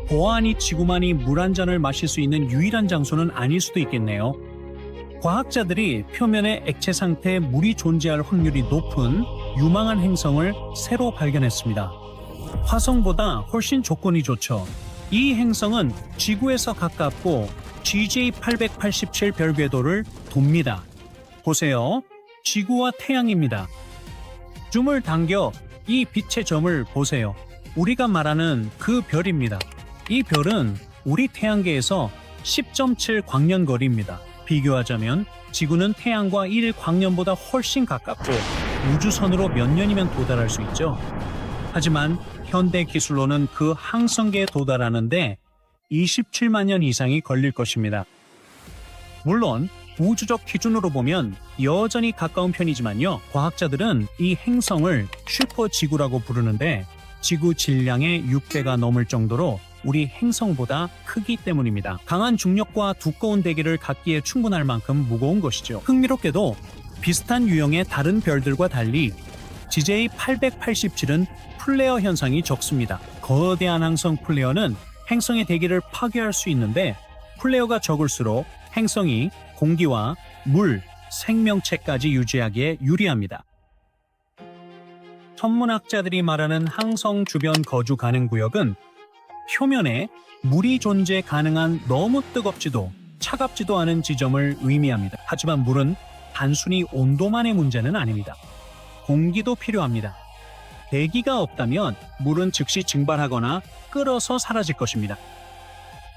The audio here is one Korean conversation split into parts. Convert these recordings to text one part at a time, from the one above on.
보아하니 지구만이 물 한 잔을 마실 수 있는 유일한 장소는 아닐 수도 있겠네요. 과학자들이 표면의 액체 상태에 물이 존재할 확률이 높은 유망한 행성을 새로 발견했습니다. 화성보다 훨씬 조건이 좋죠. 이 행성은 지구에서 가깝고 GJ887 별궤도를 돕니다. 보세요. 지구와 태양입니다. 줌을 당겨 이 빛의 점을 보세요. 우리가 말하는 그 별입니다. 이 별은 우리 태양계에서 10.7 광년거리입니다. 비교하자면 지구는 태양과 1광년보다 훨씬 가깝고 우주선으로 몇 년이면 도달할 수 있죠. 하지만 현대 기술로는 그 항성계에 도달하는데 27만 년 이상이 걸릴 것입니다. 물론 우주적 기준으로 보면 여전히 가까운 편이지만요. 과학자들은 이 행성을 슈퍼지구라고 부르는데 지구 질량의 6배가 넘을 정도로 우리 행성보다 크기 때문입니다. 강한 중력과 두꺼운 대기를 갖기에 충분할 만큼 무거운 것이죠. 흥미롭게도 비슷한 유형의 다른 별들과 달리 GJ887은 플레어 현상이 적습니다. 거대한 항성 플레어는 행성의 대기를 파괴할 수 있는데 플레어가 적을수록 행성이 공기와 물, 생명체까지 유지하기에 유리합니다. 천문학자들이 말하는 항성 주변 거주 가능 구역은 표면에 물이 존재 가능한 너무 뜨겁지도 차갑지도 않은 지점을 의미합니다. 하지만 물은 단순히 온도만의 문제는 아닙니다. 공기도 필요합니다. 대기가 없다면 물은 즉시 증발하거나 끓어서 사라질 것입니다.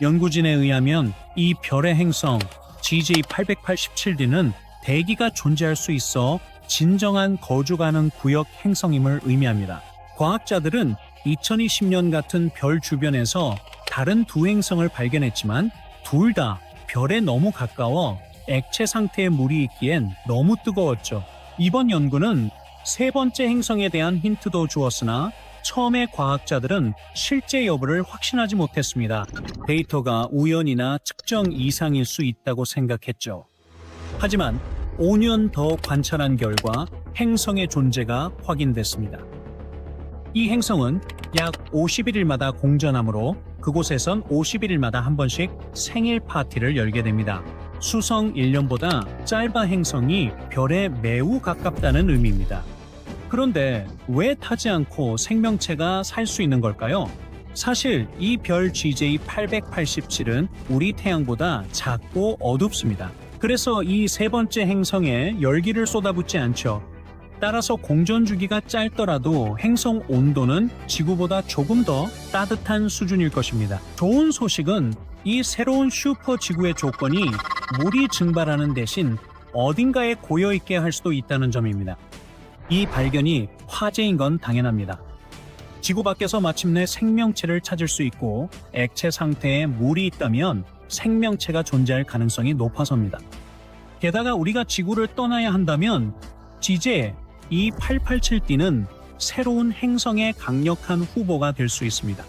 연구진에 의하면 이 별의 행성 GJ887D는 대기가 존재할 수 있어 진정한 거주 가능 구역 행성임을 의미합니다. 과학자들은 2020년 같은 별 주변에서 다른 두 행성을 발견했지만 둘 다 별에 너무 가까워 액체 상태의 물이 있기엔 너무 뜨거웠죠. 이번 연구는 세 번째 행성에 대한 힌트도 주었으나 처음에 과학자들은 실제 여부를 확신하지 못했습니다. 데이터가 우연이나 측정 이상일 수 있다고 생각했죠. 하지만 5년 더 관찰한 결과 행성의 존재가 확인됐습니다. 이 행성은 약 51일마다 공전하므로 그곳에선 51일마다 한 번씩 생일 파티를 열게 됩니다. 수성 1년보다 짧아 행성이 별에 매우 가깝다는 의미입니다. 그런데 왜 타지 않고 생명체가 살 수 있는 걸까요? 사실 이 별 GJ887은 우리 태양보다 작고 어둡습니다. 그래서 이 세 번째 행성에 열기를 쏟아붓지 않죠. 따라서 공전 주기가 짧더라도 행성 온도는 지구보다 조금 더 따뜻한 수준일 것입니다. 좋은 소식은 이 새로운 슈퍼 지구의 조건이 물이 증발하는 대신 어딘가에 고여있게 할 수도 있다는 점입니다. 이 발견이 화제인 건 당연합니다. 지구 밖에서 마침내 생명체를 찾을 수 있고 액체 상태에 물이 있다면 생명체가 존재할 가능성이 높아서입니다. 게다가 우리가 지구를 떠나야 한다면 GJ2887D는 새로운 행성의 강력한 후보가 될 수 있습니다.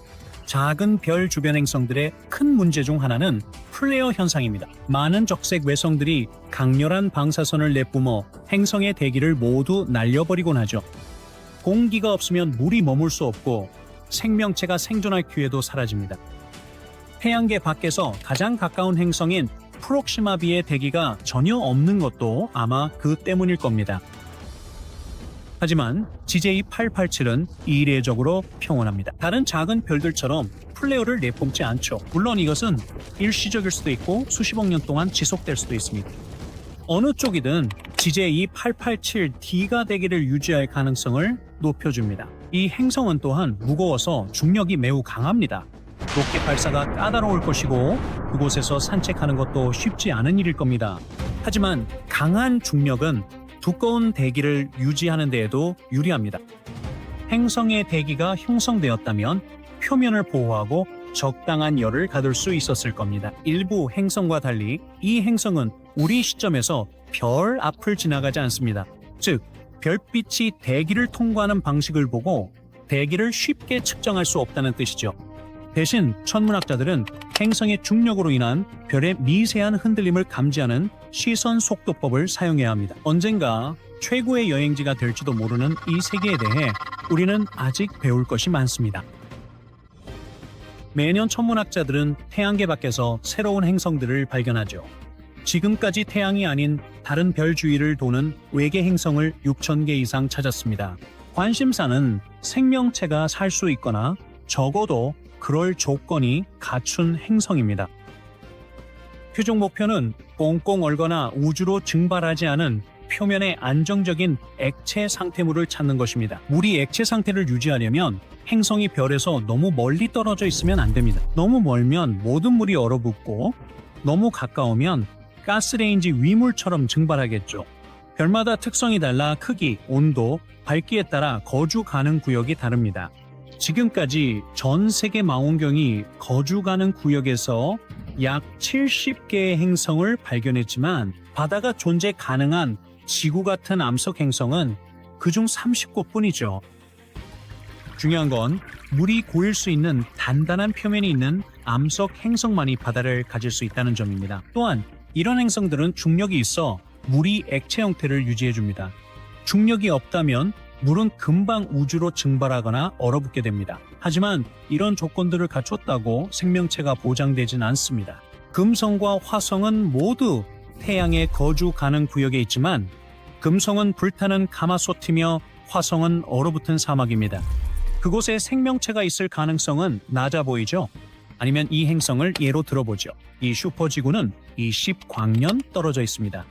작은 별 주변 행성들의 큰 문제 중 하나는 플레어 현상입니다. 많은 적색 외성들이 강렬한 방사선을 내뿜어 행성의 대기를 모두 날려버리곤 하죠. 공기가 없으면 물이 머물 수 없고 생명체가 생존할 기회도 사라집니다. 태양계 밖에서 가장 가까운 행성인 프록시마 B의 대기가 전혀 없는 것도 아마 그 때문일 겁니다. 하지만 GJ887은 이례적으로 평온합니다. 다른 작은 별들처럼 플레어를 내뿜지 않죠. 물론 이것은 일시적일 수도 있고 수십억 년 동안 지속될 수도 있습니다. 어느 쪽이든 GJ887D가 대기를 유지할 가능성을 높여줍니다. 이 행성은 또한 무거워서 중력이 매우 강합니다. 로켓 발사가 까다로울 것이고 그곳에서 산책하는 것도 쉽지 않은 일일 겁니다. 하지만 강한 중력은 두꺼운 대기를 유지하는 데에도 유리합니다. 행성의 대기가 형성되었다면 표면을 보호하고 적당한 열을 가둘 수 있었을 겁니다. 일부 행성과 달리 이 행성은 우리 시점에서 별 앞을 지나가지 않습니다. 즉, 별빛이 대기를 통과하는 방식을 보고 대기를 쉽게 측정할 수 없다는 뜻이죠. 대신 천문학자들은 행성의 중력으로 인한 별의 미세한 흔들림을 감지하는 시선 속도법을 사용해야 합니다. 언젠가 최고의 여행지가 될지도 모르는 이 세계에 대해 우리는 아직 배울 것이 많습니다. 매년 천문학자들은 태양계 밖에서 새로운 행성들을 발견하죠. 지금까지 태양이 아닌 다른 별 주위를 도는 외계 행성을 6,000개 이상 찾았습니다. 관심사는 생명체가 살 수 있거나 적어도 그럴 조건이 갖춘 행성입니다. 최종 목표는 꽁꽁 얼거나 우주로 증발하지 않은 표면의 안정적인 액체 상태물을 찾는 것입니다. 물이 액체 상태를 유지하려면 행성이 별에서 너무 멀리 떨어져 있으면 안 됩니다. 너무 멀면 모든 물이 얼어붙고 너무 가까우면 가스레인지 위물처럼 증발하겠죠. 별마다 특성이 달라 크기, 온도, 밝기에 따라 거주 가능 구역이 다릅니다. 지금까지 전 세계 망원경이 거주 가능 구역에서 약 70개의 행성을 발견했지만 바다가 존재 가능한 지구 같은 암석 행성은 그중 30곳뿐이죠. 중요한 건 물이 고일 수 있는 단단한 표면이 있는 암석 행성만이 바다를 가질 수 있다는 점입니다. 또한 이런 행성들은 중력이 있어 물이 액체 형태를 유지해줍니다. 중력이 없다면 물은 금방 우주로 증발하거나 얼어붙게 됩니다. 하지만 이런 조건들을 갖췄다고 생명체가 보장되진 않습니다. 금성과 화성은 모두 태양의 거주 가능 구역에 있지만 금성은 불타는 가마솥이며 화성은 얼어붙은 사막입니다. 그곳에 생명체가 있을 가능성은 낮아 보이죠? 아니면 이 행성을 예로 들어보죠. 이 슈퍼지구는 20광년 떨어져 있습니다.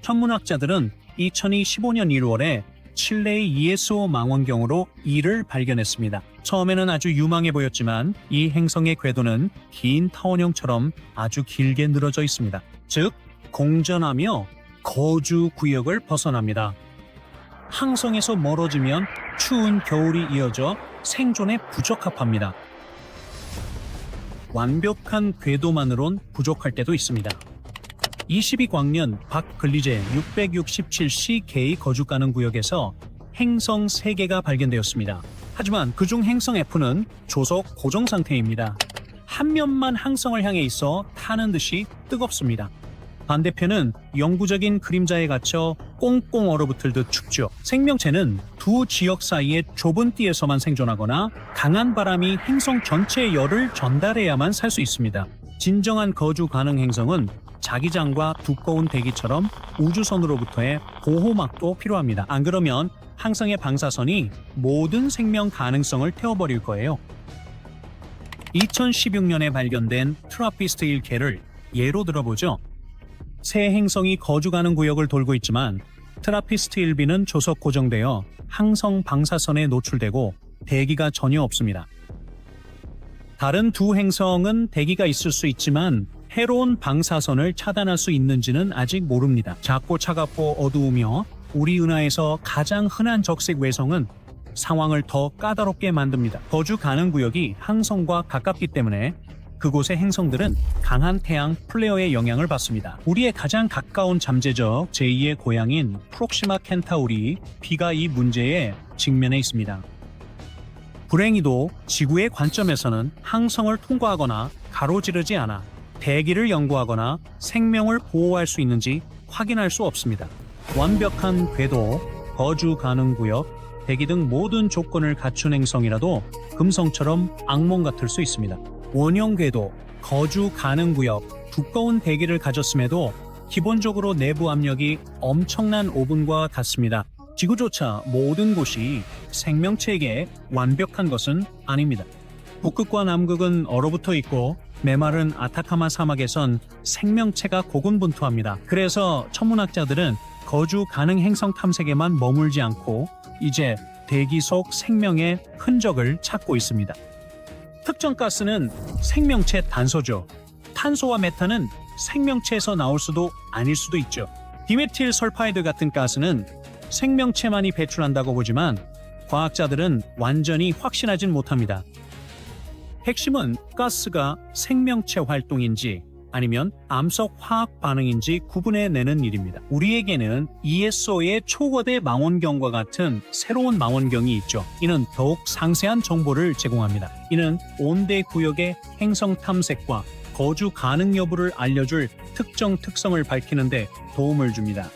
천문학자들은 2015년 1월에 칠레의 ESO 망원경으로 이를 발견했습니다. 처음에는 아주 유망해 보였지만 이 행성의 궤도는 긴 타원형처럼 아주 길게 늘어져 있습니다. 즉, 공전하며 거주 구역을 벗어납니다. 항성에서 멀어지면 추운 겨울이 이어져 생존에 부적합합니다. 완벽한 궤도만으론 부족할 때도 있습니다. 22광년 박글리제 667CK의 거주 가능 구역에서 행성 3개가 발견되었습니다. 하지만 그중 행성 F는 조속 고정 상태입니다. 한 면만 항성을 향해 있어 타는 듯이 뜨겁습니다. 반대편은 영구적인 그림자에 갇혀 꽁꽁 얼어붙을 듯 춥죠. 생명체는 두 지역 사이의 좁은 띠에서만 생존하거나 강한 바람이 행성 전체의 열을 전달해야만 살 수 있습니다. 진정한 거주 가능 행성은 자기장과 두꺼운 대기처럼 우주선으로부터의 보호막도 필요합니다. 안 그러면 항성의 방사선이 모든 생명 가능성을 태워버릴 거예요. 2016년에 발견된 트라피스트 1K를 예로 들어보죠. 새 행성이 거주 가능 구역을 돌고 있지만 트라피스트 1B는 조속 고정되어 항성 방사선에 노출되고 대기가 전혀 없습니다. 다른 두 행성은 대기가 있을 수 있지만 해로운 방사선을 차단할 수 있는지는 아직 모릅니다. 작고 차갑고 어두우며 우리 은하에서 가장 흔한 적색 외성은 상황을 더 까다롭게 만듭니다. 거주 가능 구역이 항성과 가깝기 때문에 그곳의 행성들은 강한 태양 플레어의 영향을 받습니다. 우리의 가장 가까운 잠재적 제2의 고향인 프록시마 켄타우리 B가 이 문제에 직면해 있습니다. 불행히도 지구의 관점에서는 항성을 통과하거나 가로지르지 않아 대기를 연구하거나 생명을 보호할 수 있는지 확인할 수 없습니다. 완벽한 궤도, 거주 가능 구역, 대기 등 모든 조건을 갖춘 행성이라도 금성처럼 악몽 같을 수 있습니다. 원형 궤도, 거주 가능 구역, 두꺼운 대기를 가졌음에도 기본적으로 내부 압력이 엄청난 오븐과 같습니다. 지구조차 모든 곳이 생명체에게 완벽한 것은 아닙니다. 북극과 남극은 얼어붙어 있고 메마른 아타카마 사막에선 생명체가 고군분투합니다. 그래서 천문학자들은 거주 가능 행성 탐색에만 머물지 않고 이제 대기 속 생명의 흔적을 찾고 있습니다. 특정 가스는 생명체 단서죠. 탄소와 메탄은 생명체에서 나올 수도 아닐 수도 있죠. 디메틸 설파이드 같은 가스는 생명체만이 배출한다고 보지만 과학자들은 완전히 확신하진 못합니다. 핵심은 가스가 생명체 활동인지 아니면 암석 화학 반응인지 구분해내는 일입니다. 우리에게는 ESO의 초거대 망원경과 같은 새로운 망원경이 있죠. 이는 더욱 상세한 정보를 제공합니다. 이는 온대 구역의 행성 탐색과 거주 가능 여부를 알려줄 특정 특성을 밝히는 데 도움을 줍니다.